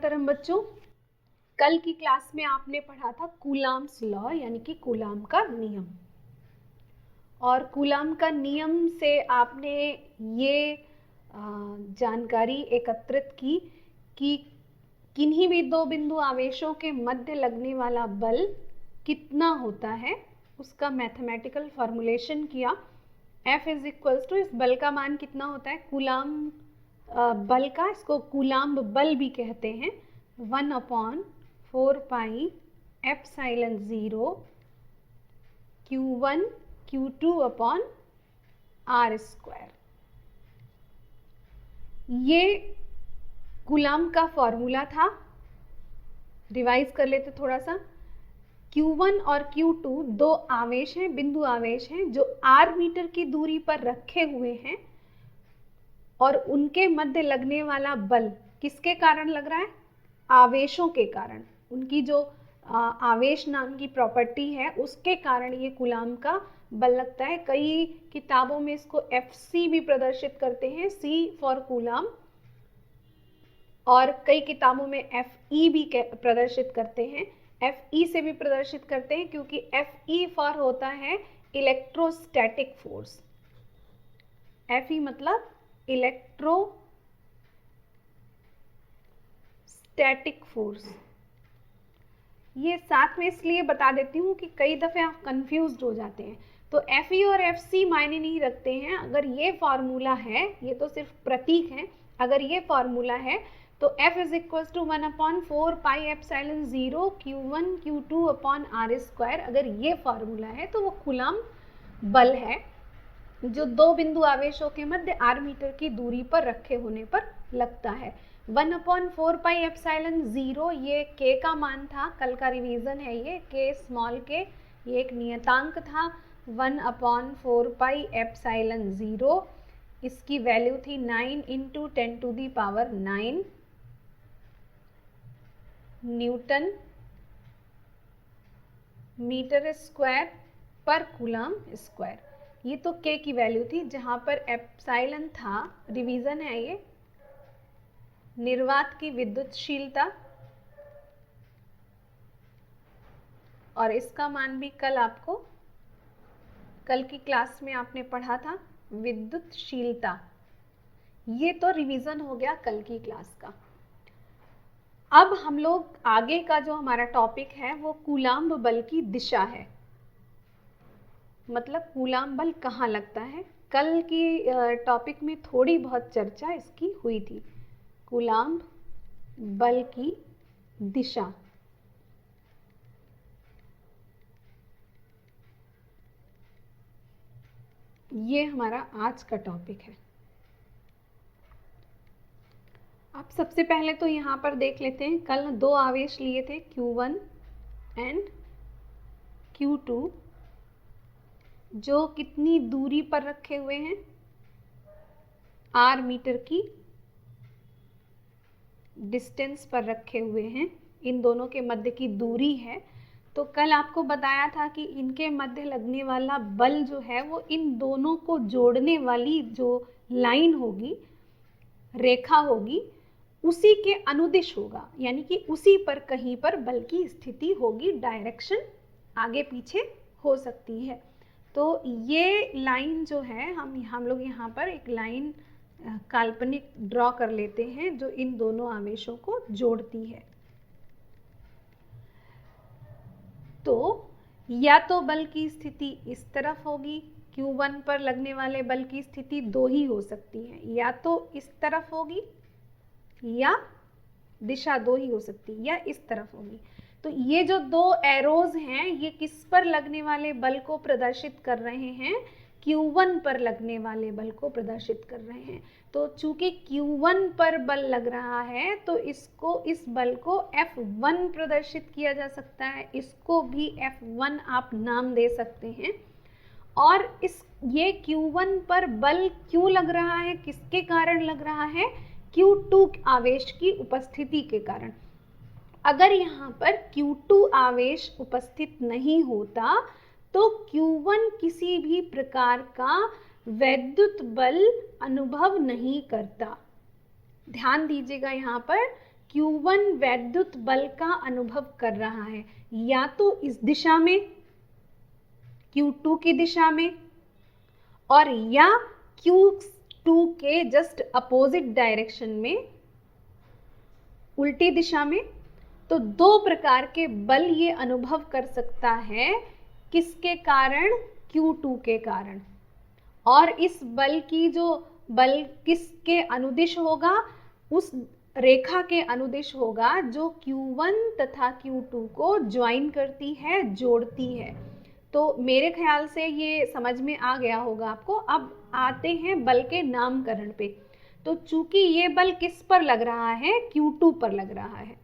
मोहतरम बच्चों, कल की क्लास में आपने पढ़ा था कूलाम्स लॉ यानी कि कूलाम का नियम। और कूलाम का नियम से आपने ये जानकारी एकत्रित की कि किन्हीं भी दो बिंदु आवेशों के मध्य लगने वाला बल कितना होता है, उसका मैथमेटिकल फॉर्मूलेशन किया। F इज इक्वल्स टू, इस बल का मान कितना होता है, कूलाम बल का, इसको कूलाम्ब बल भी कहते हैं, 1/4 pi epsilon 0 Q1 Q2 upon R square. ये कूलाम का फॉर्मूला था। रिवाइज कर लेते थोड़ा सा। Q1 और Q2 दो आवेश हैं, बिंदु आवेश हैं, जो R मीटर की दूरी पर रखे हुए हैं और उनके मध्य लगने वाला बल किसके कारण लग रहा है, आवेशों के कारण। उनकी जो आवेश नाम की प्रॉपर्टी है उसके कारण ये कूलाम का बल लगता है। कई किताबों में इसको FC भी प्रदर्शित करते हैं, C फॉर कूलाम, और कई किताबों में FE भी प्रदर्शित करते हैं। FE से भी प्रदर्शित करते हैं क्योंकि FE फॉर होता है इलेक्ट्रोस्टैटिक फोर्स। FE मतलब इलेक्ट्रोस्टैटिक फोर्स। ये साथ में इसलिए बता देती हूँ कि कई दफे आप कंफ्यूज्ड हो जाते हैं। तो FE और FC मायने नहीं रखते हैं। अगर ये फॉर्मूला है, ये तो सिर्फ प्रतीक है, अगर ये फॉर्मूला है तो F is equals to 1/4 pi epsilon 0 Q1 Q2 upon R square. अगर ये फॉर्मूला है तो वो कूलाम बल है जो दो बिंदु आवेशों के मध्य R मीटर की दूरी पर रखे होने पर लगता है। 1/4 पाई एप्सिलॉन 0 ये K का मान था, कल का रिवीजन है ये, K स्मॉल k, ये एक नियतांक था। 1/4 पाई एप्सिलॉन 0, इसकी वैल्यू थी 9 × 10⁹ न्यूटन मीटर स्क्वायर पर कूलाम स्क्वायर। ये तो K की वैल्यू थी, जहां पर एप्सिलॉन था, रिवीजन है ये, निर्वात की विद्युतशीलता, और इसका मान भी कल आपको, कल की क्लास में आपने पढ़ा था विद्युतशीलता। ये तो रिवीजन हो गया कल की क्लास का। अब हम लोग आगे का जो हमारा टॉपिक है वो कूलाम्ब बल की दिशा है, मतलब कूलाम बल कहाँ लगता है। कल की टॉपिक में थोड़ी बहुत चर्चा इसकी हुई थी, कूलाम बल की दिशा। ये हमारा आज का टॉपिक है। अब सबसे पहले तो यहाँ पर देख लेते हैं, कल दो आवेश लिए थे Q1 एंड Q2, जो कितनी दूरी पर रखे हुए हैं, R मीटर की डिस्टेंस पर रखे हुए हैं, इन दोनों के मध्य की दूरी है। तो कल आपको बताया था कि इनके मध्य लगने वाला बल जो है वो इन दोनों को जोड़ने वाली जो लाइन होगी, रेखा होगी, उसी के अनुदिश होगा, यानी कि उसी पर कहीं पर बल की स्थिति होगी, डायरेक्शन आगे पीछे हो सकती है। तो ये लाइन जो है, हम लोग यहाँ पर एक लाइन काल्पनिक ड्रॉ कर लेते हैं जो इन दोनों आवेशों को जोड़ती है। तो या तो बल की स्थिति इस तरफ होगी, Q1 पर लगने वाले बल की स्थिति दो ही हो सकती है, या तो इस तरफ होगी या दिशा दो ही हो सकती है, या इस तरफ होगी। तो ये जो दो एरोज हैं ये किस पर लगने वाले बल को प्रदर्शित कर रहे हैं, Q1 पर लगने वाले बल को प्रदर्शित कर रहे हैं। तो चूंकि Q1 पर बल लग रहा है तो इसको, इस बल को F1 प्रदर्शित किया जा सकता है, इसको भी F1 आप नाम दे सकते हैं। और ये Q1 पर बल क्यों लग रहा है, किसके कारण लग रहा है, Q2 आवेश की उपस्थिति के कारण। अगर यहाँ पर Q2 आवेश उपस्थित नहीं होता तो Q1 किसी भी प्रकार का वैद्युत बल अनुभव नहीं करता। ध्यान दीजिएगा यहाँ पर, Q1 वैद्युत बल का अनुभव कर रहा है, या तो इस दिशा में Q2 की दिशा में, और या Q2 के जस्ट अपोजिट डायरेक्शन में, उल्टी दिशा में। तो दो प्रकार के बल ये अनुभव कर सकता है, किसके कारण? Q2 के कारण। और इस बल की जो बल किसके अनुदिश होगा? उस रेखा के अनुदिश होगा जो Q1 तथा Q2 को ज्वाइन करती है, जोड़ती है। तो मेरे ख्याल से ये समझ में आ गया होगा आपको। अब आते हैं बल के नामकरण पे। तो चूंकि ये बल किस पर लग रहा है? Q2 पर लग रहा है।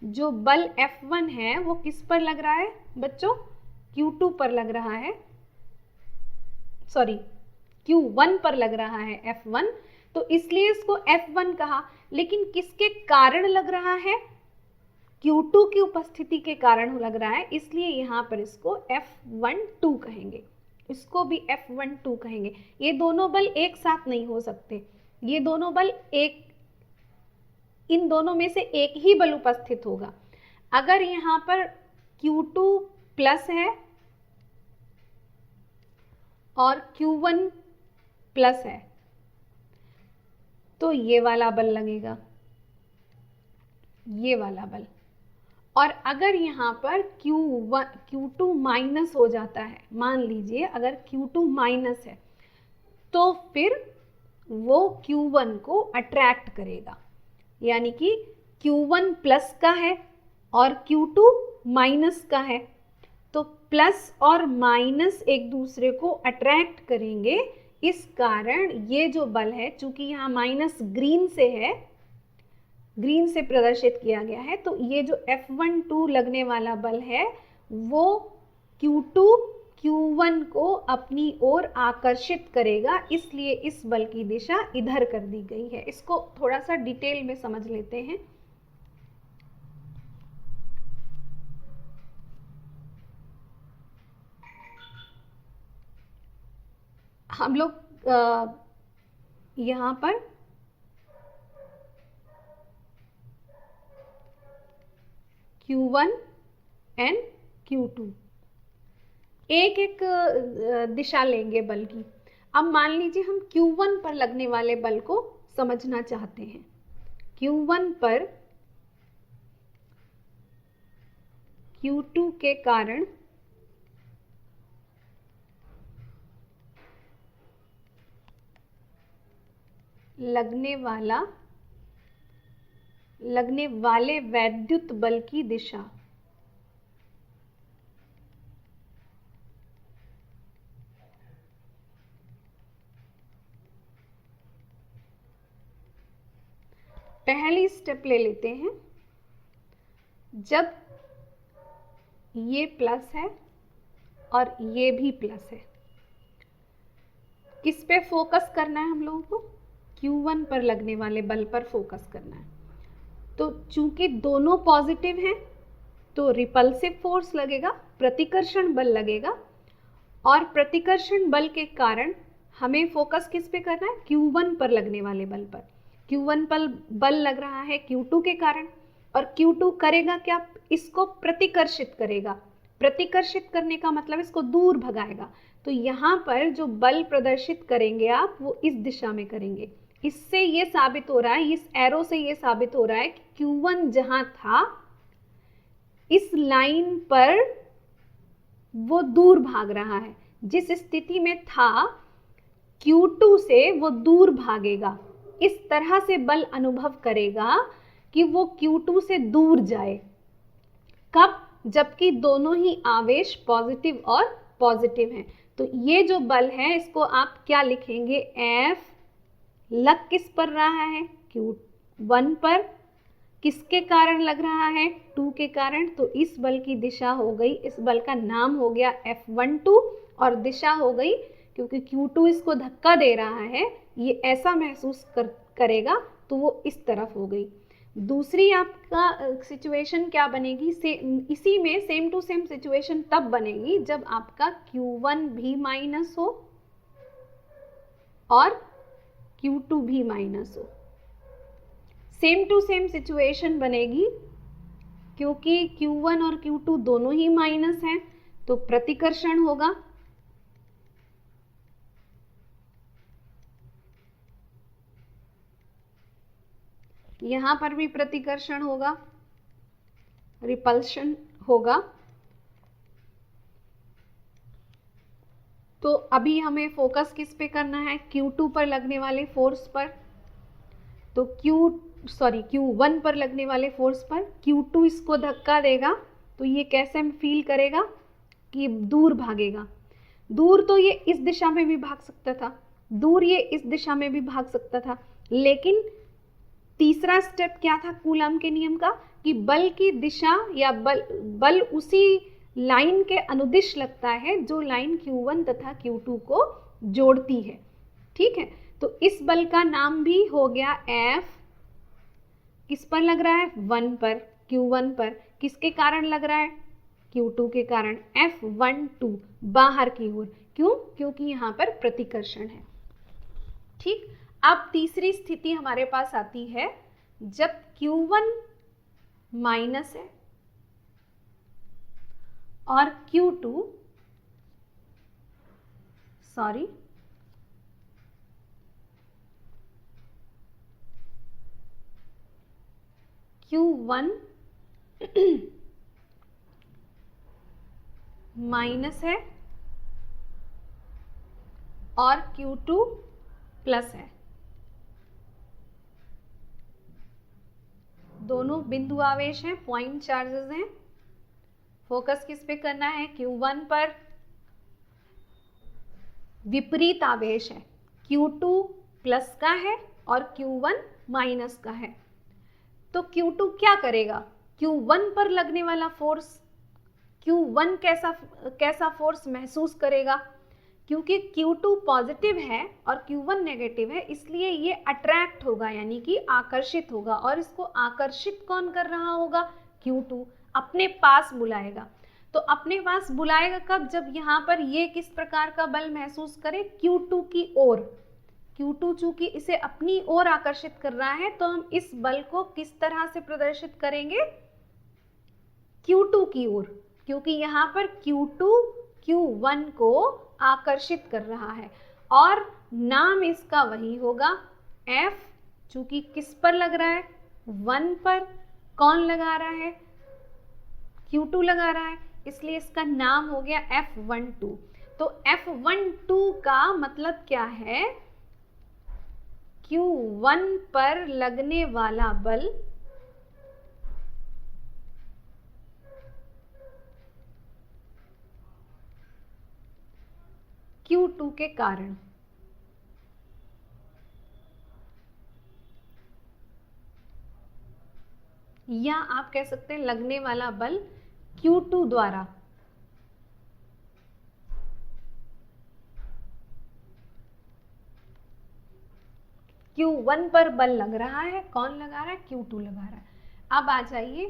जो बल F1 है वो किस पर लग रहा है बच्चों? Q2 पर लग रहा है, सॉरी Q1 पर लग रहा है F1, तो इसलिए इसको F1 कहा। लेकिन किसके कारण लग रहा है? Q2 की उपस्थिति के कारण लग रहा है, इसलिए यहाँ पर इसको F12 कहेंगे, इसको भी F12 कहेंगे। ये दोनों बल एक साथ नहीं हो सकते, ये दोनों बल इन दोनों में से एक ही बल उपस्थित होगा। अगर यहाँ पर Q2 प्लस है और Q1 प्लस है तो ये वाला बल लगेगा, ये वाला बल। और अगर यहाँ पर Q2 माइनस हो जाता है, मान लीजिए अगर Q2 माइनस है, तो फिर वो Q1 को अट्रैक्ट करेगा। यानी कि Q1 प्लस का है और Q2 माइनस का है, तो प्लस और माइनस एक दूसरे को अट्रैक्ट करेंगे। इस कारण ये जो बल है, चूंकि यहाँ माइनस ग्रीन से है, ग्रीन से प्रदर्शित किया गया है, तो ये जो F12 लगने वाला बल है वो Q2 Q1 को अपनी ओर आकर्षित करेगा, इसलिए इस बल की दिशा इधर कर दी गई है। इसको थोड़ा सा डिटेल में समझ लेते हैं। हम लोग यहाँ पर Q1 एंड Q2 एक एक दिशा लेंगे बल की। अब मान लीजिए हम Q1 पर लगने वाले बल को समझना चाहते हैं। Q1 पर Q2 के कारण लगने वाले वैद्युत बल की दिशा। पहली स्टेप ले लेते हैं। जब ये प्लस है और ये भी प्लस है, किस पे फोकस करना है हम लोगों को? Q1 पर लगने वाले बल पर फोकस करना है। तो चूंकि दोनों पॉजिटिव हैं तो रिपल्सिव फोर्स लगेगा, प्रतिकर्षण बल लगेगा, और प्रतिकर्षण बल के कारण हमें फोकस किस पे करना है? Q1 पर लगने वाले बल पर। Q1 पर बल लग रहा है Q2 के कारण, और Q2 करेगा क्या? इसको प्रतिकर्षित करेगा। प्रतिकर्षित करने का मतलब इसको दूर भगाएगा। तो यहाँ पर जो बल प्रदर्शित करेंगे आप, वो इस दिशा में करेंगे। इससे ये साबित हो रहा है, इस एरो से ये साबित हो रहा है कि Q1 जहां था, इस लाइन पर वो दूर भाग रहा है। जिस स्थिति में था Q2 से वो दूर भागेगा, इस तरह से बल अनुभव करेगा कि वो Q2 से दूर जाए। कब? जबकि दोनों ही आवेश पॉजिटिव और पॉजिटिव हैं। तो ये जो बल है इसको आप क्या लिखेंगे? F लग किस पर रहा है? Q1 पर। किसके कारण लग रहा है? 2 के कारण। तो इस बल की दिशा हो गई, इस बल का नाम हो गया F12, और दिशा हो गई, क्योंकि Q2 इसको धक्का दे रहा है, ये ऐसा महसूस करेगा, तो वो इस तरफ हो गई। दूसरी आपका सिचुएशन क्या बनेगी? इसी में सेम टू सेम सिचुएशन तब बनेगी जब आपका Q1 भी माइनस हो और Q2 भी माइनस हो। सेम टू सेम सिचुएशन बनेगी, क्योंकि Q1 और Q2 दोनों ही माइनस हैं, तो प्रतिकर्षण होगा। यहां पर भी प्रतिकर्षण होगा, रिपल्शन होगा। तो अभी हमें फोकस किस पे करना है? Q2 पर लगने वाले फोर्स पर। तो Q1 पर लगने वाले फोर्स पर Q2 इसको धक्का देगा, तो ये कैसे फील करेगा कि दूर भागेगा। दूर तो ये इस दिशा में भी भाग सकता था, दूर ये इस दिशा में भी भाग सकता था, लेकिन तीसरा स्टेप क्या था कूलम के नियम का, कि बल की दिशा या बल उसी लाइन के अनुदिश लगता है जो लाइन Q1 तथा Q2 को जोड़ती है। ठीक है, तो इस बल का नाम भी हो गया F। किस पर लग रहा है? 1 पर, Q1 पर। किसके कारण लग रहा है? Q2 के कारण। F12 बाहर की ओर। क्यों? क्योंकि यहाँ पर प्रतिकर्षण है। ठीक, अब तीसरी स्थिति हमारे पास आती है जब Q1 माइनस है और Q2 Q1 माइनस है और Q2 प्लस है। दोनों बिंदु आवेश हैं, पॉइंट चार्जेस हैं। फोकस किस पे करना है? Q1 पर। विपरीत आवेश है, Q2 प्लस का है और Q1 माइनस का है। तो Q2 क्या करेगा? Q1 पर लगने वाला फोर्स, Q1 कैसा फोर्स महसूस करेगा? क्योंकि Q2 पॉजिटिव है और Q1 नेगेटिव है, इसलिए ये अट्रैक्ट होगा, यानी कि आकर्षित होगा। और इसको आकर्षित कौन कर रहा होगा? Q2 अपने पास बुलाएगा। तो अपने पास बुलाएगा कब? जब यहाँ पर ये किस प्रकार का बल महसूस करे? Q2 की ओर। Q2 चूंकि इसे अपनी ओर आकर्षित कर रहा है, तो हम इस बल को किस तरह से प्रदर्शित करेंगे? Q2 की ओर, क्योंकि यहाँ पर Q2 Q1 को आकर्षित कर रहा है। और नाम इसका वही होगा F, चूंकि किस पर लग रहा है? 1 पर। कौन लगा रहा है? Q2 लगा रहा है, इसलिए इसका नाम हो गया F12। तो F12 का मतलब क्या है? Q1 पर लगने वाला बल Q2 के कारण। या आप कह सकते हैं लगने वाला बल Q2 द्वारा। Q1 पर बल लग रहा है, कौन लगा रहा है? Q2 लगा रहा है। अब आ जाइए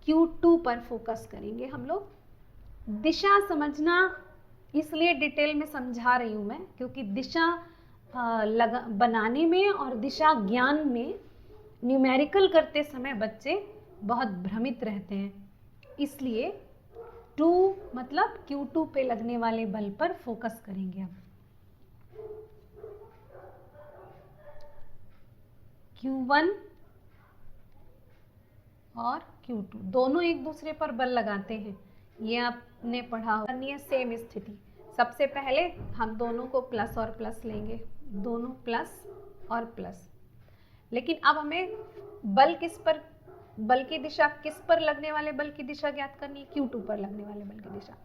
Q2 पर फोकस करेंगे हम लोग। दिशा समझना इसलिए डिटेल में समझा रही हूं मैं, क्योंकि दिशा बनाने में और दिशा ज्ञान में न्यूमेरिकल करते समय बच्चे बहुत भ्रमित रहते हैं। इसलिए 2 मतलब Q2 पे लगने वाले बल पर फोकस करेंगे अब। Q1 और Q2 दोनों एक दूसरे पर बल लगाते हैं, ये आपने पढ़ा होगा। सेम स्थिति, सबसे पहले हम दोनों को प्लस और प्लस लेंगे, दोनों प्लस और प्लस। लेकिन अब हमें बल की दिशा, किस पर लगने वाले बल की दिशा ज्ञात करनी है? Q2 पर लगने वाले बल की दिशा।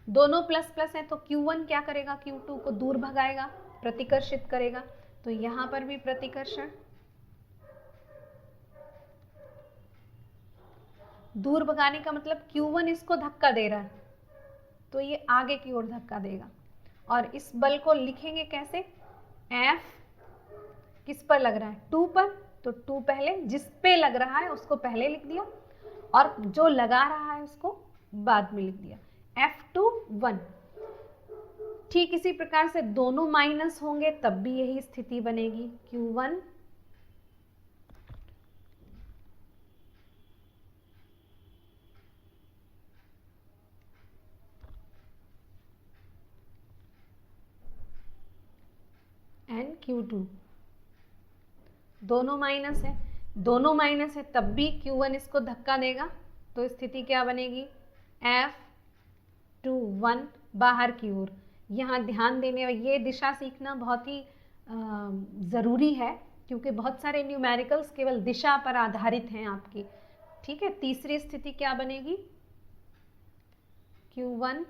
दोनों प्लस प्लस है, तो Q1 क्या करेगा? Q2 को दूर भगाएगा, प्रतिकर्षित करेगा। तो यहां पर भी प्रतिकर्षण, दूर भगाने का मतलब Q1 इसको धक्का दे रहा है, तो ये आगे की ओर धक्का देगा। और इस बल को लिखेंगे कैसे? F किस पर लग रहा है? 2 पर, तो 2 पहले, जिस पे लग रहा है उसको पहले लिख दिया और जो लगा रहा है उसको बाद में लिख दिया। F21। ठीक इसी प्रकार से दोनों माइनस होंगे तब भी यही स्थिति बनेगी। Q1 Q2, दोनों माइनस है, दोनों माइनस है तब भी Q1 इसको धक्का देगा, तो स्थिति क्या बनेगी, F21 बाहर की ओर। यहाँ ध्यान देने, ये दिशा सीखना बहुत ही ज़रूरी है क्योंकि बहुत सारे न्यूमेरिकल्स केवल दिशा पर आधारित हैं आपकी। ठीक है, तीसरी स्थिति क्या बनेगी, Q1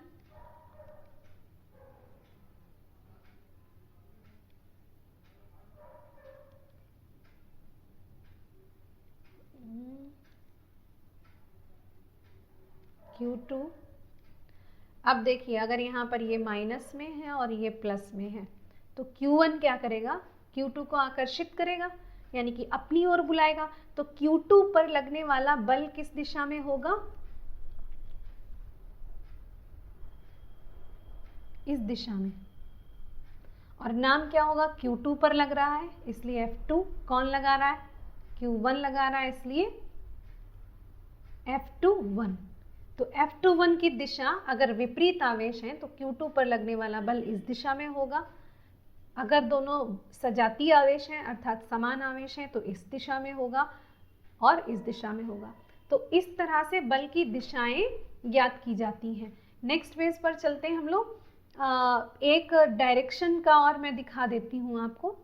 Q2। अब देखिए अगर यहाँ पर ये माइनस में है और ये प्लस में है तो Q1 क्या करेगा, Q2 को आकर्षित करेगा यानी कि अपनी ओर बुलाएगा। तो Q2 पर लगने वाला बल किस दिशा में होगा, इस दिशा में, और नाम क्या होगा, Q2 पर लग रहा है इसलिए F2, कौन लगा रहा है, Q1 लगा रहा है इसलिए F21। तो F21 की दिशा अगर विपरीत आवेश है तो Q2 पर लगने वाला बल इस दिशा में होगा, अगर दोनों सजातीय आवेश हैं अर्थात समान आवेश हैं तो इस दिशा में होगा और इस दिशा में होगा। तो इस तरह से बल की दिशाएं ज्ञात की जाती हैं। नेक्स्ट पेज पर चलते हैं हम लोग। एक डायरेक्शन का और मैं दिखा देती हूँ आपको।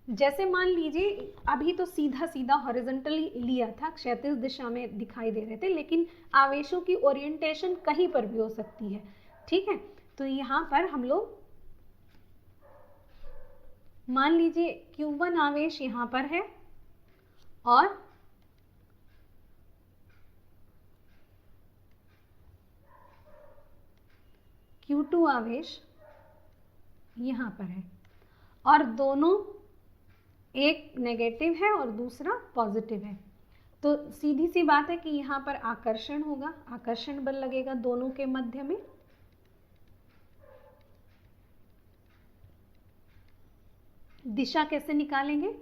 जैसे मान लीजिए अभी तो सीधा सीधा हॉरिजॉन्टली लिया था, क्षैतिज दिशा में दिखाई दे रहे थे, लेकिन आवेशों की ओरिएंटेशन कहीं पर भी हो सकती है। ठीक है, तो यहाँ पर हम लोग मान लीजिए Q1 आवेश यहाँ पर है और Q2 आवेश यहाँ पर है और दोनों, एक नेगेटिव है और दूसरा पॉजिटिव है। तो सीधी सी बात है कि यहाँ पर आकर्षण होगा, आकर्षण बल लगेगा दोनों के मध्य में। दिशा कैसे निकालेंगे,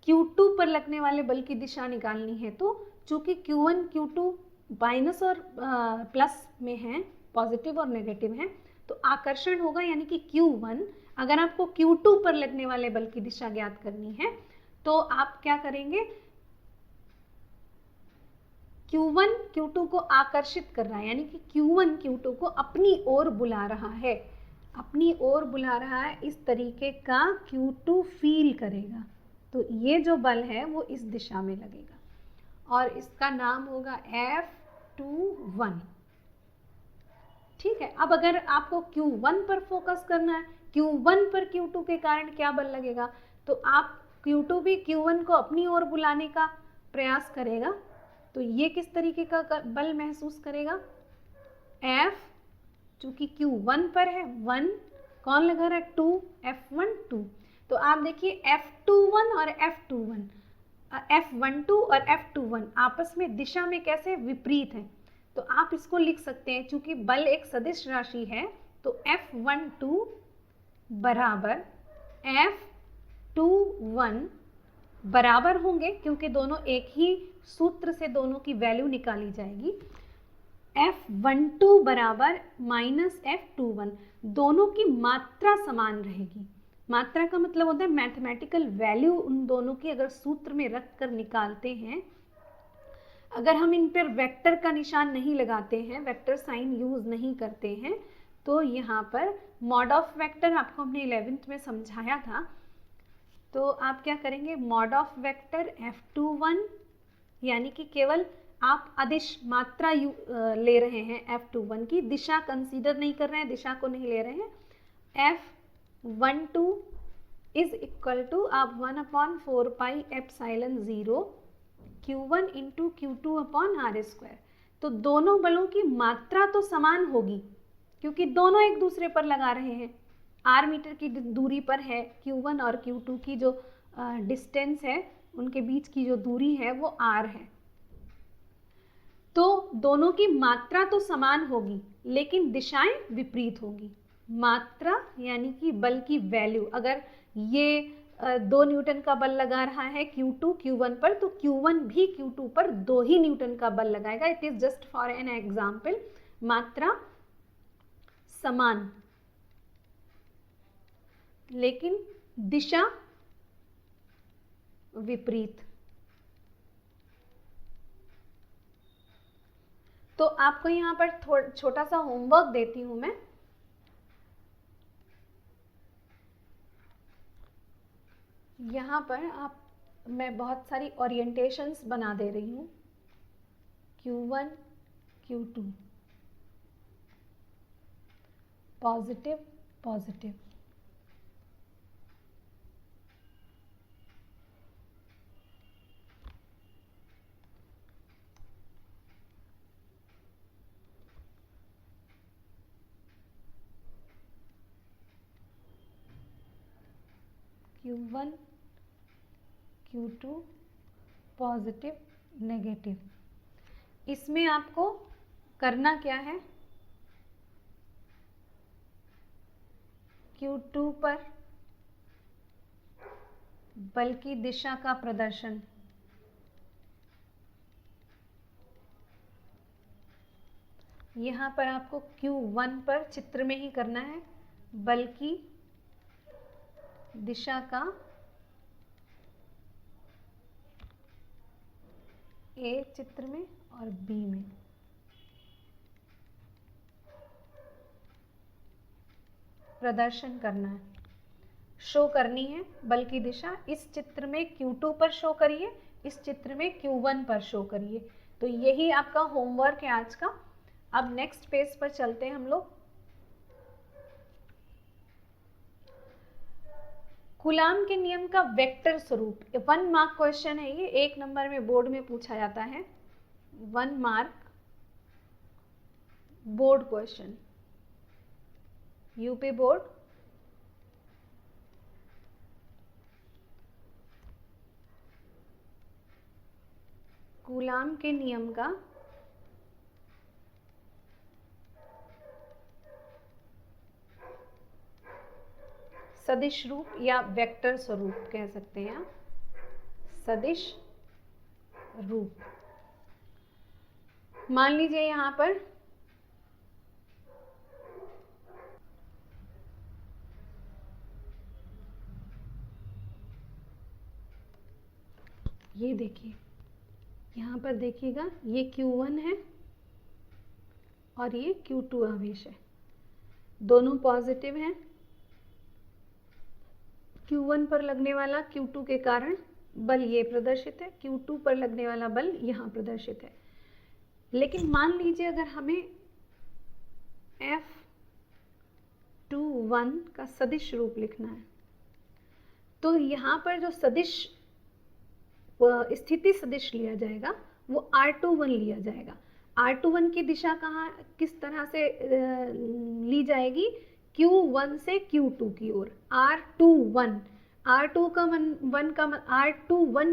Q2 पर लगने वाले बल की दिशा निकालनी है तो चूंकि Q1 Q2 माइनस और प्लस में है, पॉजिटिव और नेगेटिव है, तो आकर्षण होगा यानी कि Q1। अगर आपको Q2 पर लगने वाले बल की दिशा ज्ञात करनी है तो आप क्या करेंगे, Q1 Q2 को आकर्षित कर रहा है यानी कि Q1 Q2 को अपनी ओर बुला रहा है, अपनी ओर बुला रहा है, इस तरीके का Q2 फील करेगा। तो ये जो बल है वो इस दिशा में लगेगा और इसका नाम होगा F21। ठीक है, अब अगर आपको Q1 पर फोकस करना है, Q1 पर Q2 के कारण क्या बल लगेगा, तो आप Q2 भी Q1 को अपनी ओर बुलाने का प्रयास करेगा। तो ये किस तरीके का बल महसूस करेगा, F, चूंकि Q1 पर है 1, कौन लगा रहा है 2, F12। तो आप देखिए F21 और F21, F12 और F21 आपस में दिशा में कैसे विपरीत है। तो आप इसको लिख सकते हैं, चूंकि बल एक सदिश राशि है तो F12 बराबर F21 बराबर होंगे क्योंकि दोनों एक ही सूत्र से दोनों की वैल्यू निकाली जाएगी। F12 बराबर माइनस F21, दोनों की मात्रा समान रहेगी। मात्रा का मतलब होता है मैथमेटिकल वैल्यू उन दोनों की अगर सूत्र में रख कर निकालते हैं, अगर हम इन पर वेक्टर का निशान नहीं लगाते हैं, वेक्टर साइन यूज नहीं करते हैं, तो यहाँ पर मॉड ऑफ वेक्टर आपको हमने 11th में समझाया था। तो आप क्या करेंगे, मॉड ऑफ वेक्टर F21 यानी कि केवल आप अदिश मात्रा ले रहे हैं F21 की, दिशा कंसीडर नहीं कर रहे हैं, दिशा को नहीं ले रहे हैं। F12 इज इक्वल टू आप 1/4 pi epsilon 0 Q1 into Q2 upon R²। तो दोनों बलों की मात्रा तो समान होगी क्योंकि दोनों एक दूसरे पर लगा रहे हैं, R मीटर की दूरी पर है। Q1 और Q2 की जो डिस्टेंस है, उनके बीच की जो दूरी है वो R है। तो दोनों की मात्रा तो समान होगी लेकिन दिशाएं विपरीत होगी। मात्रा यानी कि बल की वैल्यू, अगर ये 2 न्यूटन का बल लगा रहा है Q2 Q1 पर, तो Q1 भी Q2 पर 2 ही न्यूटन का बल लगाएगा। It is just for an example. मात्रा समान, लेकिन दिशा विपरीत। तो आपको यहाँ पर छोटा सा होमवर्क देती हूं मैं। यहाँ पर मैं बहुत सारी ओरिएंटेशंस बना दे रही हूँ। Q1, Q2, positive positive, Q1, Q2, positive negative. इसमें आपको करना क्या है, Q2 पर बल की दिशा का प्रदर्शन, यहाँ पर आपको Q1 पर चित्र में ही करना है, बल की दिशा का A चित्र में और B में। प्रदर्शन करना है, शो करनी है बल की दिशा। इस चित्र में Q2 पर शो करिए, इस चित्र में Q1 पर शो करिए। तो यही आपका होमवर्क है आज का। अब नेक्स्ट पेज पर चलते हैं हम लोग। कूलाम के नियम का वेक्टर स्वरूप, 1 मार्क क्वेश्चन है ये, 1 नंबर में बोर्ड में पूछा जाता है। 1 mark board question, UP board. Coulomb के नियम का सदिश रूप या वेक्टर स्वरूप कह सकते हैं आप, सदिश रूप। मान लीजिए यहां पर ये देखिए, यहां पर देखिएगा ये Q1 है और ये Q2 आवेश है, दोनों पॉजिटिव हैं। Q1 पर लगने वाला Q2 के कारण बल ये प्रदर्शित है, Q2 पर लगने वाला बल यहाँ प्रदर्शित है। लेकिन मान लीजिए अगर हमें F21 का सदिश रूप लिखना है, तो यहाँ पर जो सदिश स्थिति सदिश लिया जाएगा वो R21 लिया जाएगा। R21 की दिशा किस तरह से ली जाएगी, Q1 से Q2 की ओर। R21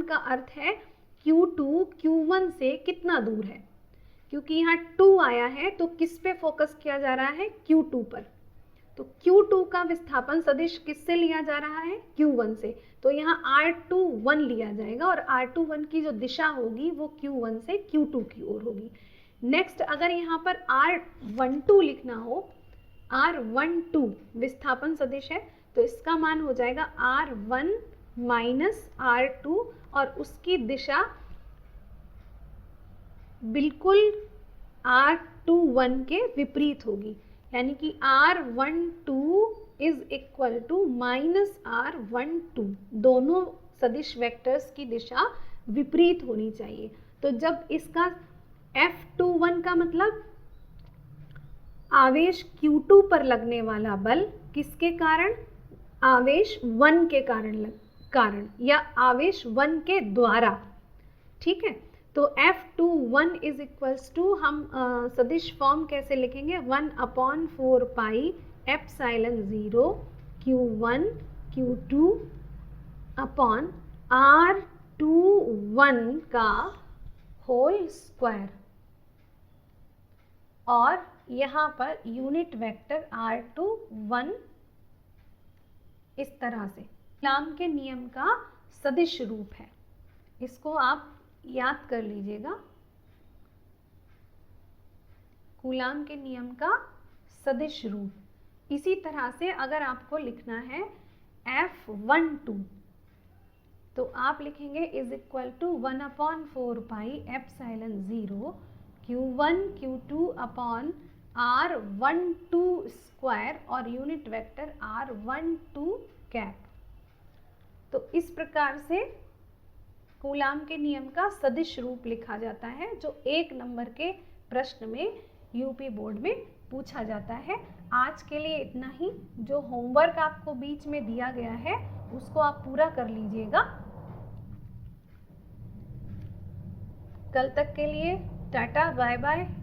का अर्थ है Q2 Q1 से कितना दूर है, क्योंकि यहाँ 2 आया है तो किस पे फोकस किया जा रहा है, Q2 पर। तो Q2 का विस्थापन सदिश किससे लिया जा रहा है, Q1 से। तो यहाँ R21 लिया जाएगा और R21 की जो दिशा होगी वो Q1 से Q2 की ओर होगी। नेक्स्ट अगर यहाँ पर R12 लिखना हो, R12 विस्थापन सदिश है, तो इसका मान हो जाएगा R1 माइनस R2 और उसकी दिशा बिल्कुल R21 के विपरीत होगी, यानी कि R12 is equal to minus R12। दोनों सदिश वेक्टर्स की दिशा विपरीत होनी चाहिए। तो जब इसका F21 का मतलब आवेश Q2 पर लगने वाला बल किसके कारण, आवेश 1 के कारण या आवेश 1 के द्वारा, ठीक है। तो F21 इज इक्वल्स टू हम सदिश फॉर्म कैसे लिखेंगे, 1/4 pi epsilon 0 Q1 Q2 upon R21 का होल स्क्वायर, और यहाँ पर यूनिट वेक्टर R21 इस तरह से। कूलाम के नियम का सदिश रूप है, इसको आप याद कर लीजिएगा। कूलाम के नियम का सदिश रूप। इसी तरह से अगर आपको लिखना है F12, तो आप लिखेंगे is equal to 1/4πε0 Q1 Q2 upon R12 square और यूनिट वेक्टर R12 कैप। तो इस प्रकार से कूलाम के नियम का सदिश रूप लिखा जाता है, जो 1 नंबर के प्रश्न में यूपी बोर्ड में पूछा जाता है। आज के लिए इतना ही। जो होमवर्क आपको बीच में दिया गया है उसको आप पूरा कर लीजिएगा। कल तक के लिए टाटा, बाय बाय।